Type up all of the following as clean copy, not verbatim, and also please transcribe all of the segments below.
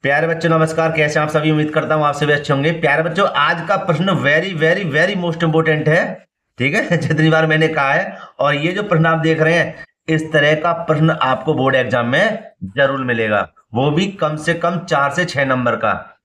प्यारे बच्चों नमस्कार। कैसे हैं आप सभी? उम्मीद करता हूं आप सभी अच्छे होंगे। प्यारे बच्चों, आज का प्रश्न very very very most important है। ठीक है जितनी बार मैंने कहा है, और ये जो प्रश्न आप देख रहे हैं, इस तरह का प्रश्न आपको बोर्ड एग्जाम में जरूर मिलेगा, वो भी कम से कम 4 से 6 नंबर का।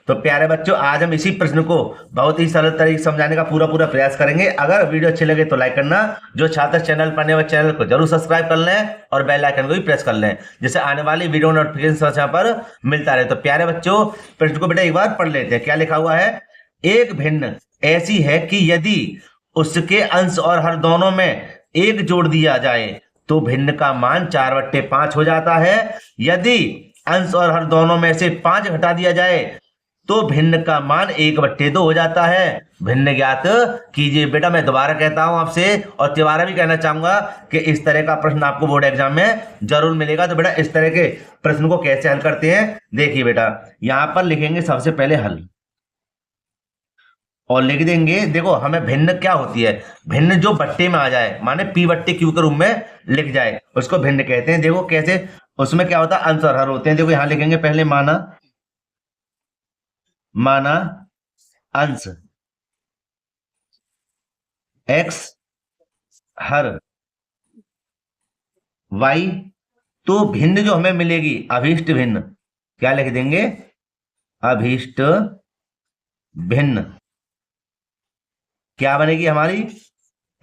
तो प्यारे बच्चों, आज हम इसी प्रश्न को बहुत ही सरल तरीके से समझाने का पूरा पूरा प्रयास करेंगे। अगर वीडियो अच्छी लगे तो लाइक करना, जो छात्र चैनल पर नए, चैनल को जरूर सब्सक्राइब कर लें और बेल आइकन को भी प्रेस कर लें, जिससे आने वाली वीडियो नोटिफिकेशन यहाँ पर मिलता रहे। तो प्यारे बच्चों, प्रश्न को बेटा एक बार पढ़ लेते हैं। क्या लिखा हुआ है? एक भिन्न ऐसी है कि यदि उसके अंश और हर दोनों में एक जोड़ दिया जाए तो भिन्न का मान 4/5 हो जाता है। यदि अंश और हर दोनों में से 5 घटा दिया जाए तो भिन्न का मान 1/2 हो जाता है। भिन्न ज्ञात कीजिए। बेटा मैं दोबारा कहता हूं आपसे, और दोबारा भी कहना चाहूंगा कि इस तरह का प्रश्न आपको बोर्ड एग्जाम में जरूर मिलेगा। तो बेटा इस तरह के प्रश्न को कैसे हल करते हैं, देखिए बेटा, यहां पर लिखेंगे सबसे पहले हल और लिख देंगे। देखो, हमें भिन्न क्या होती है? भिन्न जो बट्टे में आ जाए, माने P/Q के रूप में लिख जाए, उसको भिन्न कहते हैं। देखो कैसे, उसमें क्या होता है? अंश और हर होते हैं। देखो यहां लिखेंगे पहले माना अंश x हर y, तो भिन्न जो हमें मिलेगी अभीष्ट भिन्न, क्या लिख देंगे? अभीष्ट भिन्न क्या बनेगी हमारी?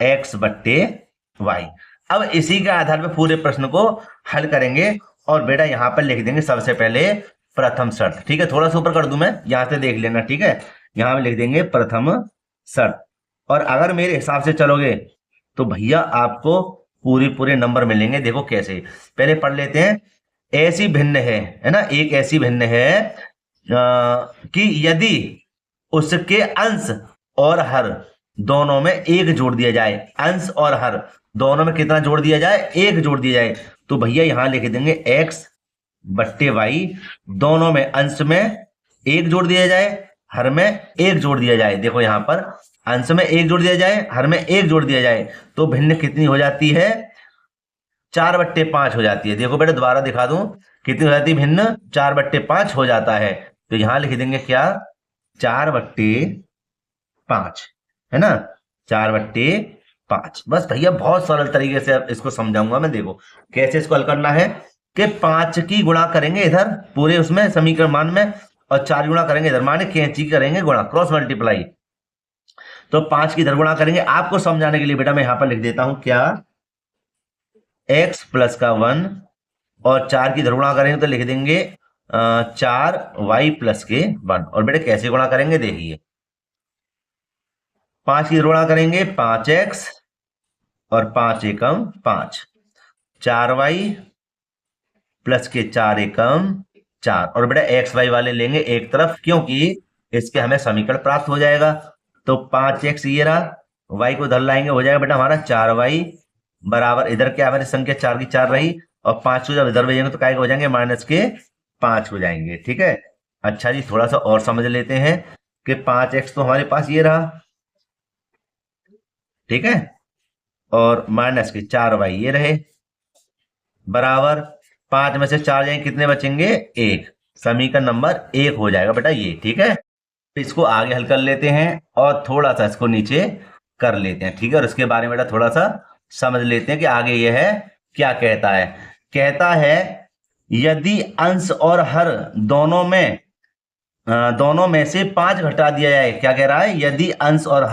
x/y। अब इसी के आधार पर पूरे प्रश्न को हल करेंगे। और बेटा यहां पर लिख देंगे सबसे पहले प्रथम शर्त। ठीक है, थोड़ा सा ऊपर कर दूं मैं, यहां से देख लेना। ठीक है, यहां पे लिख देंगे प्रथम शर्त। और अगर मेरे हिसाब से चलोगे तो भैया आपको पूरे नंबर मिलेंगे। देखो कैसे, पहले पढ़ लेते हैं। ऐसी भिन्न है ना, एक ऐसी भिन्न है कि यदि उसके अंश और हर दोनों में एक जोड़ दिया जाए। अंश और हर दोनों में कितना जोड़ दिया जाए? एक जोड़ दिया जाए। तो भैया यहां लिख देंगे x/y, दोनों में अंश में एक जोड़ दिया जाए, हर में एक जोड़ दिया जाए। देखो यहां पर अंश में एक जोड़ दिया जाए, हर में एक जोड़ दिया जाए, तो भिन्न कितनी हो जाती है? 4/5 हो जाती है। देखो बेटा दोबारा दिखा दूं, कितनी हो जाती है भिन्न? 4/5 हो जाता है। तो यहां लिख देंगे क्या? 4/5, है ना, 4/5। बस भैया बहुत सरल तरीके से अब इसको समझाऊंगा मैं। देखो कैसे इसको हल करना है कि 5 की गुणा करेंगे इधर पूरे उसमें समीकरण मान में, और 4 गुणा करेंगे इधर, माने कैंची करेंगे गुणा, क्रॉस मल्टीप्लाई। तो 5 की इधर गुणा करेंगे। आपको समझाने के लिए बेटा मैं यहां पर लिख देता हूं क्या? x + 1, और 4 की इधर गुणा करेंगे तो लिख देंगे 4y + 1। और बेटा कैसे गुणा करेंगे देखिए, 5 की गुणा करेंगे 5x, और 5 एकम 5, 4y + 4 एकम 4। और बेटा एक्स वाई वाले लेंगे एक तरफ, क्योंकि इसके हमें समीकरण प्राप्त हो जाएगा। तो 5x ये रहा, y को इधर लाएंगे, हो जाएगा बेटा हमारा 4y बराबर, इधर क्या हमारी संख्या 4 की 4 रही, और 5 को जब इधर भेजेंगे तो क्या हो जाएंगे? -5 हो जाएंगे। ठीक है, अच्छा जी, थोड़ा सा और समझ लेते हैं कि 5x तो हमारे पास ये रहा, ठीक है, और -4y ये रहे, बराबर 5 में से 4 जाएंगे, कितने बचेंगे? 1। समीकरण नंबर 1 हो जाएगा बेटा ये। ठीक है, इसको आगे हल कर लेते हैं और थोड़ा सा इसको नीचे कर लेते हैं। ठीक है, और इसके बारे में बेटा थोड़ा सा समझ लेते हैं कि आगे यह है क्या कहता है। कहता है यदि अंश और हर दोनों में से 5 घटा दिया जाए। क्या कह रहा है? यदि अंश और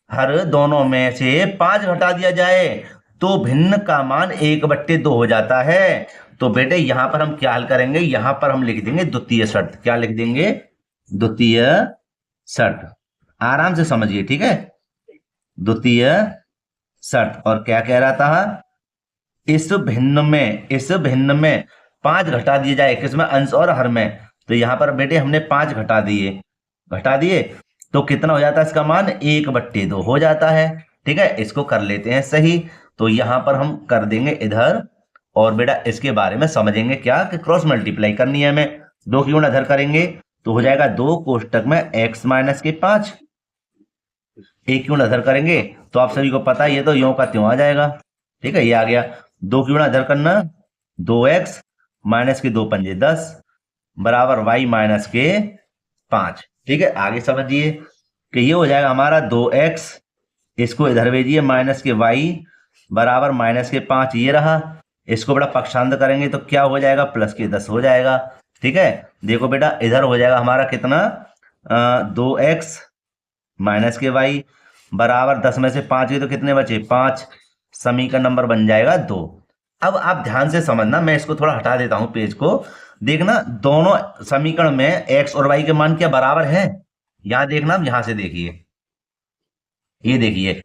हर दोनों में से 5 घटा दिया जाए तो भिन्न का मान 1/2 हो जाता है। तो बेटे यहां पर हम क्या हल करेंगे? यहां पर हम लिख देंगे द्वितीय शर्त। क्या लिख देंगे? द्वितीय शर्त। आराम से समझिए, ठीक है, द्वितीय शर्त। और क्या कह रहा था? इस भिन्न में 5 घटा दिए जाए, किसमें? अंश और हर में। तो यहां पर बेटे हमने 5 घटा दिए तो कितना हो जाता है? इसका मान 1/2 हो जाता है। ठीक है, इसको कर लेते हैं सही। तो यहां पर हम कर देंगे इधर, और बेटा इसके बारे में समझेंगे क्या कि क्रॉस मल्टीप्लाई करनी है हमें। 2 की गुणा इधर करेंगे तो हो जाएगा 2 कोष्टक में x - 5। 1 की गुणा इधर करेंगे तो आप सभी को पता है ये तो यों का त्यों आ जाएगा। ठीक है, ये आ गया। 2 की गुणा इधर करना, 2x - 2 × 5 = 10, बराबर वाई माइनस के 5। ठीक है, आगे समझिए कि ये हो जाएगा हमारा 2x, इसको इधर भेजिए माइनस के वाई बराबर माइनस के 5 ये रहा। इसको बड़ा पक्षांतर करेंगे तो क्या हो जाएगा, प्लस के 10 हो जाएगा। ठीक है, देखो बेटा इधर हो जाएगा हमारा कितना, 2x माइनस के वाई बराबर 10 में से 5 गए तो कितने बचे, 5। समीकरण नंबर बन जाएगा 2। अब आप ध्यान से समझना, मैं इसको थोड़ा हटा देता हूं पेज को। देखना दोनों समीकरण में x और y के मान क्या बराबर हैं। यहां देखना, यहां से देखिए, ये देखिए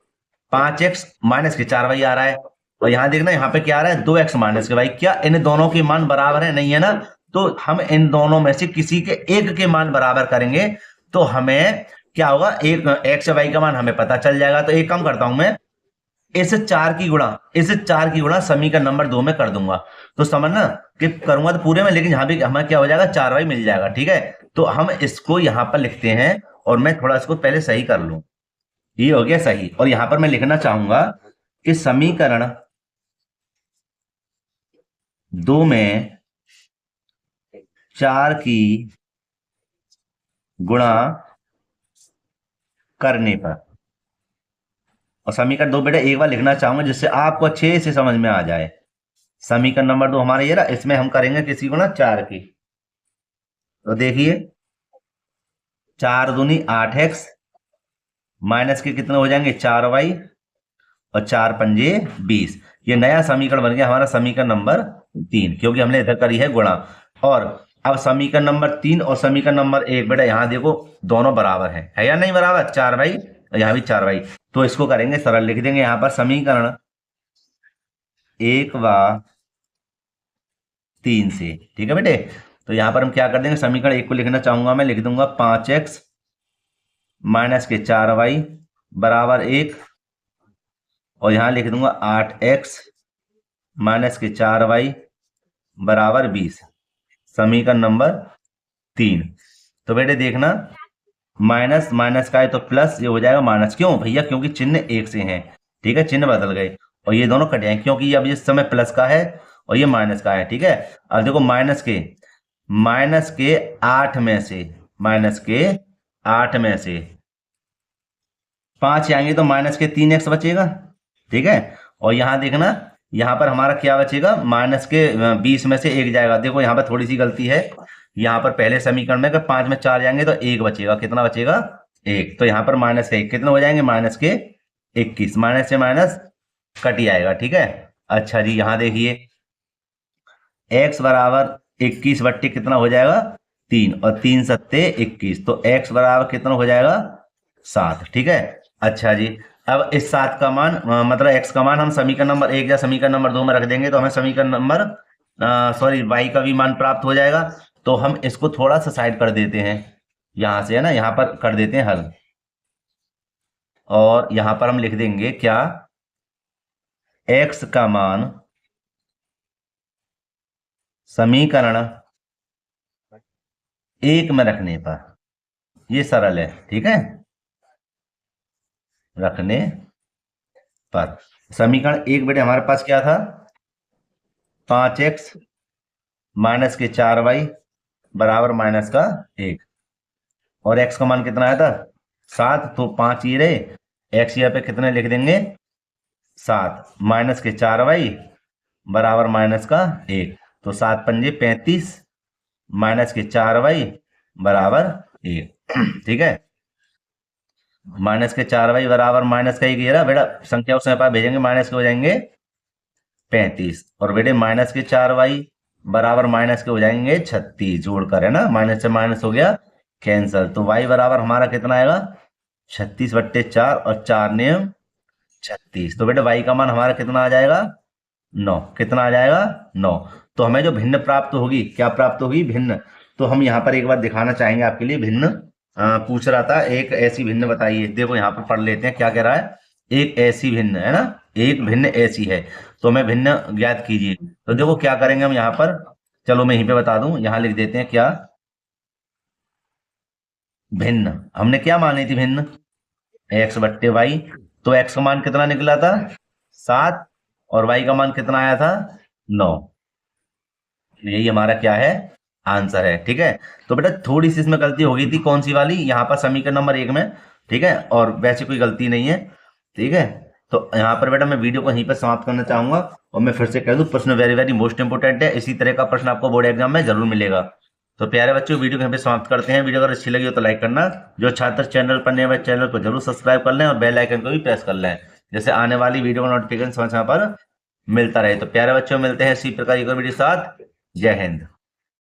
5x माइनस के 4y आ रहा है, और यहां देखना यहाँ पे क्या आ रहा है, 2x माइनस के y। क्या इन दोनों के मान बराबर है, नहीं है ना। तो हम इन दोनों में से किसी के एक के मान बराबर करेंगे तो हमें क्या होगा, एक x y का मान हमें पता चल जाएगा। तो एक काम करता हूं मैं, इस 4 की गुणा, इस 4 की गुणा समीकरण नंबर 2 में कर दूंगा। तो समझना कि करूंगा तो पूरे में, लेकिन यहां भी हमें क्या हो जाएगा, 4y मिल जाएगा। ठीक है, तो हम इसको यहां पर लिखते हैं, और मैं थोड़ा इसको पहले सही कर लूं। ये हो गया सही, और यहां पर मैं लिखना चाहूंगा कि समीकरण 2 में 4 की गुणा करने पर, और समीकरण 2 बेटा एक बार लिखना चाहूंगा जिससे आपको अच्छे से समझ में आ जाए। समीकरण नंबर 2 हमारा ये रहा, इसमें हम करेंगे किसी गुणा 4 की। तो देखिए 4 दूनी 8x माइनस के कितने हो जाएंगे, 4y, और 4 पंजे 20। ये नया समीकरण बन गया हमारा समीकरण नंबर 3, क्योंकि हमने इधर करी है गुणा। और अब समीकरण नंबर 3 और समीकरण नंबर 1 बेटा यहां देखो दोनों बराबर है या नहीं बराबर, 4y और यहां भी 4y। तो इसको करेंगे सरल, लिख देंगे यहां पर समीकरण 1 व 3 से। ठीक है बेटे, तो यहां पर हम क्या कर देंगे, समीकरण 1 को लिखना चाहूंगा मैं, लिख दूंगा 5x माइनस के 4y बराबर 1, और यहां लिख दूंगा 8x माइनस के 4y बराबर 20। समीकरण नंबर 3। तो बेटे देखना माइनस माइनस का है तो प्लस, ये हो जाएगा माइनस। क्यों भैया, क्योंकि चिन्ह एक से हैं। ठीक है, चिन्ह बदल गए और ये दोनों कटे हैं, क्योंकि अब इस समय प्लस का है और ये माइनस का है। ठीक है, अब देखो माइनस के 8 में से, माइनस के 8 में से 5 आएंगे तो माइनस के 3x बचेगा। ठीक है, और यहां देखना, यहां पर हमारा क्या बचेगा, माइनस के 20 में से 1 जाएगा। देखो यहां पर थोड़ी सी गलती है, यहां पर पहले समीकरण में अगर 5 में 4 जाएंगे तो 1 बचेगा। कितना बचेगा, 1। तो यहां पर माइनस के 1 कितने हो जाएंगे, माइनस के 21। माइनस से माइनस कट ही आएगा। ठीक है, अच्छा जी, यहां देखिए x बराबर 21 बट्टे कितना हो जाएगा, 3, और 3 सत्ते 21, तो x बराबर कितना हो जाएगा, 7। ठीक है, अच्छा जी, अब इस 7 का मान मतलब x का मान हम समीकरण नंबर 1 या समीकरण नंबर 2 में रख देंगे तो हमें समीकरण नंबर सॉरी y का भी मान प्राप्त हो जाएगा। तो हम इसको थोड़ा सा साइड कर देते हैं, यहां से है ना, यहां पर कर देते हैं हल, और यहां पर हम लिख देंगे क्या, x का मान समीकरण 1 में रखने पर, ये सरल है। ठीक है, रखने पर समीकरण 1 बेटे हमारे पास क्या था, 5x माइनस के 4y बराबर माइनस का 1, और x का मान कितना आया था, 7। तो 5 ये रहे, x यहाँ पे कितने लिख देंगे, 7 माइनस के 4y बराबर माइनस का 1। तो 7 पंजे 35 माइनस के 4y बराबर 1। ठीक है, माइनस के 4y बराबर माइनस का 1 ये रहा बेटा, संख्या उस समय पर भेजेंगे माइनस के हो जाएंगे 35, और बेटे माइनस के 4y बराबर माइनस के हो जाएंगे 36 जोड़कर, है ना, माइनस से माइनस हो गया कैंसल। तो y बराबर हमारा कितना आएगा, 36 बट्टे 4, और 4 ने 36। तो बेटे y का मान हमारा कितना आ जाएगा, 9। कितना आ जाएगा, 9। तो हमें जो भिन्न प्राप्त होगी, क्या प्राप्त होगी, भिन्न। तो हम यहाँ पर एक बार दिखाना चाहेंगे आपके लिए भिन्न। पूछ रहा था एक ऐसी भिन्न बताइए। देखो यहाँ पर पढ़ लेते हैं क्या कह रहा है, एक ऐसी भिन्न, है ना, एक भिन्न ऐसी है, तो हमें भिन्न ज्ञात कीजिए। तो देखो क्या करेंगे हम यहाँ पर, चलो मैं यहीं पे बता दूं, यहाँ लिख देते हैं क्या, भिन्न। हमने क्या मानी थी भिन्न, x बट्टे वाई। तो x का मान कितना निकला था, 7, और y का मान कितना आया था, 9। यही हमारा क्या है आंसर है। ठीक है, तो बेटा थोड़ी सी इसमें गलती हो गई थी, कौन सी वाली, यहाँ पर समीकरण नंबर 1 में। ठीक है, और वैसे कोई गलती नहीं है। ठीक है, तो यहाँ पर बेटा मैं वीडियो को यहीं पर समाप्त करना चाहूंगा, और मैं फिर से कह दूं, प्रश्न वेरी वेरी मोस्ट इंपोर्टेंट है, इसी तरह का प्रश्न आपको बोर्ड एग्जाम में जरूर मिलेगा। तो प्यारे बच्चों, वीडियो को यहाँ पे समाप्त करते हैं। वीडियो अगर अच्छी लगी हो तो लाइक करना, जो छात्र चैनल पर नए हुए चैनल को जरूर सब्सक्राइब कर लें, और बेल आइकन को भी प्रेस कर लें, जैसे आने वाली वीडियो का नोटिफिकेशन समय समय पर मिलता रहे। तो प्यारे बच्चों, मिलते हैं इसी प्रकार की वीडियो के साथ। जय हिंद।